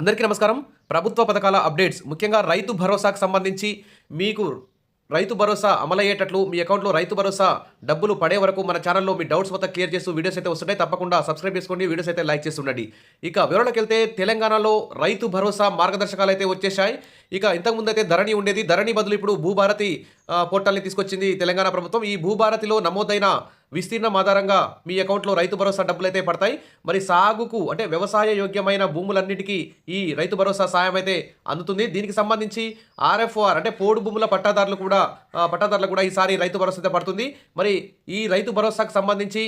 అందరికీ నమస్కారం. ప్రభుత్వ పథకాల అప్డేట్స్ ముఖ్యంగా రైతు భరోసాకు సంబంధించి మీకు రైతు భరోసా అమలయ్యేటట్లు మీ అకౌంట్లో రైతు భరోసా డబ్బులు పడే వరకు మన ఛానల్లో మీ డౌట్స్ మొత్తం క్లియర్ చేస్తూ వీడియోస్ అయితే వస్తుంటాయి. తప్పకుండా సబ్స్క్రైబ్ చేసుకోండి, వీడియోస్ అయితే లైక్ చేస్తుండండి. ఇక వివరణలోకి వెళ్తే తెలంగాణలో రైతు భరోసా మార్గదర్శకాలు అయితే వచ్చేసాయి. ఇక ఇంతకుముందు అయితే ధరణి ఉండేది. ధరణి బదులు ఇప్పుడు భూభారతి పోర్టల్ని తీసుకొచ్చింది తెలంగాణ ప్రభుత్వం. ఈ భూభారతిలో నమోదైన విస్తీర్ణం ఆధారంగా మీ అకౌంట్లో రైతు భరోసా డబ్బులు అయితే పడతాయి. మరి సాగుకు అంటే వ్యవసాయ యోగ్యమైన భూములన్నిటికీ ఈ రైతు భరోసా సాయం అయితే అందుతుంది. దీనికి సంబంధించి ఆర్ఎఫ్ఆర్ అంటే పోడు భూముల పట్టాదారులు కూడా ఈసారి రైతు భరోసా అయితే పడుతుంది. మరి ఈ రైతు భరోసాకు సంబంధించి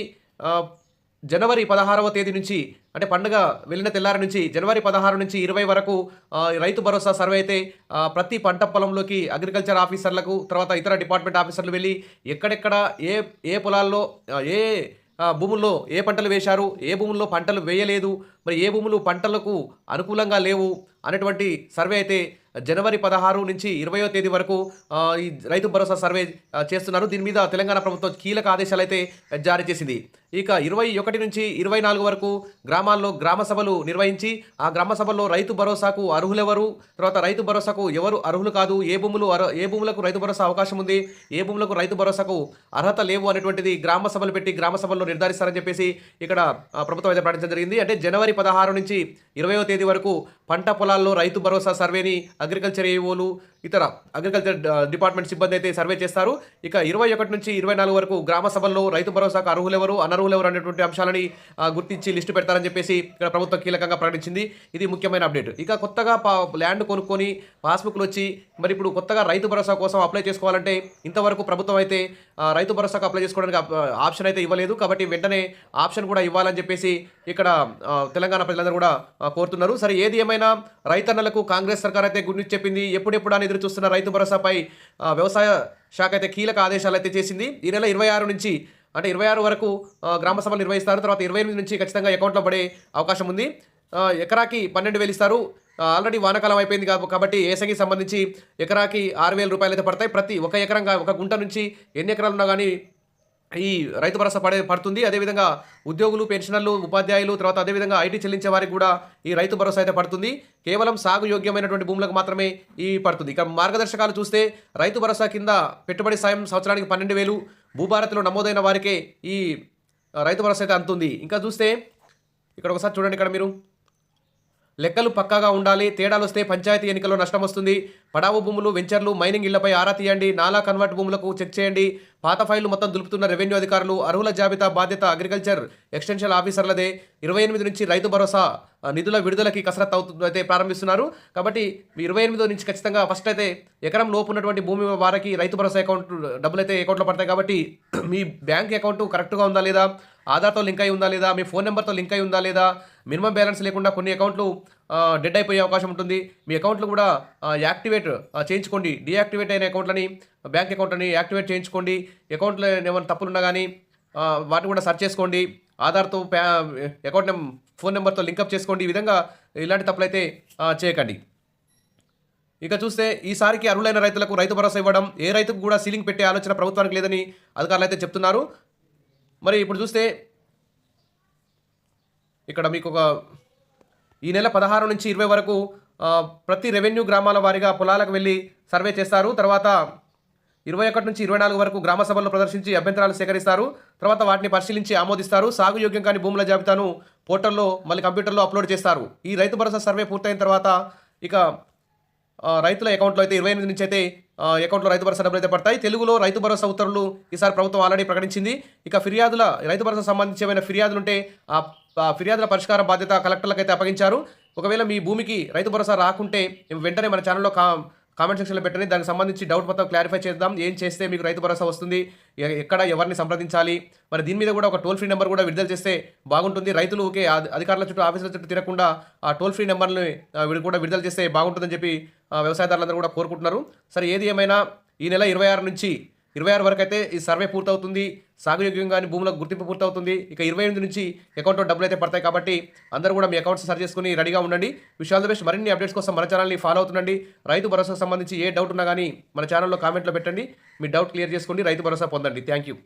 జనవరి 16వ తేదీ నుంచి అంటే పండుగ వెళ్ళిన తెల్లారి నుంచి జనవరి 16 నుంచి 20 వరకు రైతు భరోసా సర్వే అయితే ప్రతి పంట పొలంలోకి అగ్రికల్చర్ ఆఫీసర్లకు తర్వాత ఇతర డిపార్ట్మెంట్ ఆఫీసర్లు వెళ్ళి ఎక్కడెక్కడ ఏ ఏ పొలాల్లో ఏ భూముల్లో ఏ పంటలు వేశారు, ఏ భూముల్లో పంటలు వేయలేదు, మరి ఏ భూములు పంటలకు అనుకూలంగా లేవు అనేటువంటి సర్వే అయితే జనవరి 16 నుంచి 20వ తేదీ వరకు ఈ రైతు భరోసా సర్వే చేస్తున్నారు. దీని మీద తెలంగాణ ప్రభుత్వం కీలక ఆదేశాలు అయితే జారీ చేసింది. ఇక 21 నుంచి 24 వరకు గ్రామాల్లో గ్రామ సభలు నిర్వహించి ఆ గ్రామ సభల్లో రైతు భరోసాకు అర్హులెవరు, తర్వాత రైతు భరోసాకు ఎవరు అర్హులు కాదు, ఏ భూములకు రైతు భరోసా అవకాశం ఉంది, ఏ భూములకు రైతు భరోసాకు అర్హత లేవు అనేటువంటిది గ్రామ సభలు పెట్టి గ్రామ సభల్లో నిర్ధారిస్తారని చెప్పేసి ఇక్కడ ప్రభుత్వం అయితే ప్రకటించడం జరిగింది. అంటే జనవరి 16 నుంచి 20వ తేదీ వరకు పంట పొలాల్లో రైతు భరోసా సర్వేని అగ్రికల్చర్ ఏఓలు ఇతర అగ్రికల్చర్ డిపార్ట్మెంట్ సిబ్బంది అయితే సర్వే చేస్తారు. ఇక 21 నుంచి 24 వరకు గ్రామ సభల్లో రైతు భరోసాకు అర్హులెవరు అనర్హులెవరు అనేటువంటి అంశాలని గుర్తించి లిస్టు పెడతారని చెప్పేసి ఇక్కడ ప్రభుత్వం కీలకంగా ప్రకటించింది. ఇది ముఖ్యమైన అప్డేట్. ఇక కొత్తగా ల్యాండ్ కొనుక్కొని పాస్బుక్లు వచ్చి మరి ఇప్పుడు కొత్తగా రైతు భరోసా కోసం అప్లై చేసుకోవాలంటే ఇంతవరకు ప్రభుత్వం అయితే రైతు భరోసాకు అప్లై చేసుకోవడానికి ఆప్షన్ అయితే ఇవ్వలేదు. కాబట్టి వెంటనే ఆప్షన్ కూడా ఇవ్వాలని చెప్పేసి ఇక్కడ తెలంగాణ ప్రజలందరూ కూడా కోరుతున్నారు. సరే, ఏది ఏమైనా రైతన్నలకు కాంగ్రెస్ సర్కార్ అయితే గురించి చెప్పింది. ఎప్పుడెప్పుడు అని ఎదురు చూస్తున్న రైతు భరోసాపై వ్యవసాయ శాఖ అయితే కీలక ఆదేశాలు అయితే చేసింది. ఈ నెల 26 నుంచి అంటే 26 వరకు గ్రామ సభలు నిర్వహిస్తారు. తర్వాత 28 నుంచి ఖచ్చితంగా అకౌంట్లో పడే అవకాశం ఉంది. ఎకరాకి 12,000 ఇస్తారు. ఆల్రెడీ వానాకాలం అయిపోయింది కాబట్టి ఏసంగికి సంబంధించి ఎకరాకి 6,000 రూపాయలు అయితే పడతాయి. ప్రతి ఒక గుంట నుంచి ఎన్ని ఎకరాలు ఉన్నా కానీ ఈ రైతు భరోసా పడుతుంది. అదేవిధంగా ఉద్యోగులు, పెన్షనర్లు, ఉపాధ్యాయులు, తర్వాత అదేవిధంగా ఐటీ చెల్లించే వారికి కూడా ఈ రైతు భరోసా అయితే పడుతుంది. కేవలం సాగు యోగ్యమైనటువంటి భూములకు మాత్రమే ఈ పడుతుంది. ఇక మార్గదర్శకాలు చూస్తే రైతు భరోసా కింద పెట్టుబడి సాయం సంవత్సరానికి 12,000 భూభారతిలో నమోదైన వారికే ఈ రైతు భరోసా అయితే అందుతుంది. ఇంకా చూస్తే ఇక్కడ ఒకసారి చూడండి, ఇక్కడ మీరు లెక్కలు పక్కాగా ఉండాలి. తేడాలు వస్తే పంచాయతీ ఎన్నికల్లో నష్టం వస్తుంది. పడావు భూములు, వెంచర్లు, మైనింగ్ ఇళ్లపై ఆరా తీయండి. నాలా కన్వర్ట్ భూములకు చెక్ చేయండి. పాత ఫైళ్లు మొత్తం దులుపుతున్న రెవెన్యూ అధికారులు. అర్హుల జాబితా బాధ్యత అగ్రికల్చర్ ఎక్స్టెన్షన్ ఆఫీసర్లదే. 28 నుంచి రైతు భరోసా నిధుల విడుదలకి కసరత్తు అయితే ప్రారంభిస్తున్నారు. కాబట్టి 28 నుంచి ఖచ్చితంగా ఫస్ట్ అయితే ఎకరం లోపు ఉన్నటువంటి భూమి వారికి రైతు భరోసా అకౌంట్ డబ్బులు అయితే అకౌంట్లో పడతాయి. కాబట్టి మీ బ్యాంక్ అకౌంట్ కరెక్ట్గా ఉందా లేదా, ఆధార్తో లింక్ అయి ఉందా లేదా, మీ ఫోన్ నెంబర్తో లింక్ అయి ఉందా లేదా, మినిమం బ్యాలెన్స్ లేకుండా కొన్ని అకౌంట్లు డెడ్ అయిపోయే అవకాశం ఉంటుంది. మీ అకౌంట్లు కూడా యాక్టివేట్ చేయించుకోండి. డీయాక్టివేట్ అయిన అకౌంట్లని, బ్యాంక్ అకౌంట్లని యాక్టివేట్ చేయించుకోండి. అకౌంట్లో ఏమైనా తప్పులున్నా కానీ వాటిని కూడా సెర్చ్ చేసుకోండి. ఆధార్తో అకౌంట్ ఫోన్ నెంబర్తో లింకప్ చేసుకోండి. ఈ విధంగా ఇలాంటి తప్పులైతే చేయకండి. ఇక చూస్తే ఈసారికి అర్హులైన రైతులకు రైతు భరోసా ఇవ్వడం, ఏ రైతుకు కూడా సీలింగ్ పెట్టే ఆలోచన ప్రభుత్వానికి లేదని అధికారులు అయితే చెప్తున్నారు. మరి ఇప్పుడు చూస్తే ఇక్కడ మీకు ఈ నెల 16 నుంచి 20 వరకు ప్రతి రెవెన్యూ గ్రామాల వారీగా పొలాలకు వెళ్ళి సర్వే చేస్తారు. తర్వాత 21 నుంచి 24 వరకు గ్రామ సభల్లో ప్రదర్శించి అభ్యంతరాలు సేకరిస్తారు. తర్వాత వాటిని పరిశీలించి ఆమోదిస్తారు. సాగు యోగ్యం కాని భూముల జాబితాను పోర్టల్లో మళ్ళీ కంప్యూటర్లో అప్లోడ్ చేస్తారు. ఈ రైతు భరోసా సర్వే పూర్తయిన తర్వాత ఇక రైతుల అకౌంట్లో అయితే 28 నుంచి అయితే అకౌంట్లో రైతు భరోసా డబ్బులు అయితే పడతాయి. తెలుగులో రైతు భరోసా ఉత్తర్వులు ఈసారి ప్రభుత్వం ఆల్రెడీ ప్రకటించింది. ఇక రైతు భరోసా సంబంధించి ఏమైనా ఫిర్యాదులు ఉంటే ఆ ఫిర్యాదుల పరిష్కార బాధ్యత కలెక్టర్లకు అయితే అప్పగించారు. ఒకవేళ మీ భూమికి రైతు భరోసా రాకుంటే వెంటనే మన ఛానల్లో కామెంట్ సెక్షన్లో పెట్టండి. దానికి సంబంధించి డౌట్ మొత్తం క్లారిఫై చేద్దాం. ఏం చేస్తే మీకు రైతు భరోసా వస్తుంది, ఎక్కడ ఎవరిని సంప్రదించాలి, మరి దీని మీద కూడా ఒక టోల్ ఫ్రీ నెంబర్ కూడా విడుదల చేస్తే బాగుంటుంది. రైతులు ఒకే అధికారుల చుట్టూ ఆఫీసుల చుట్టూ తిరగకుండా ఆ టోల్ ఫ్రీ నెంబర్ని కూడా విడుదల చేస్తే బాగుంటుందని చెప్పి వ్యవసాయదారులందరూ కూడా కోరుకుంటున్నారు. సరే, ఏది ఏమైనా ఈ నెల 26 నుంచి 26 వరకు అయితే ఈ సర్వే పూర్తవుతుంది. సాగుయోగ్యంగాని భూములకు గుర్తింపు పూర్తవుతుంది. ఇక 28 నుంచి అకౌంట్లో డబ్బులు అయితే పడతాయి. కాబట్టి అందరూ కూడా మీ అకౌంట్స్ సర్చ్ చేసుకుని రెడీగా ఉండండి. Wish all the best. మరిన్ని అప్డేట్స్ కోసం మన ఛానల్ని ఫాలో అవుతుండండి. రైతు భరోసాకు సంబంధించి ఏ డౌట్ ఉన్నా కానీ మన ఛానల్లో కామెంట్లో పెట్టండి. మీ డౌట్ క్లియర్ చేసుకోండి, రైతు భరోసా పొందండి. Thank you.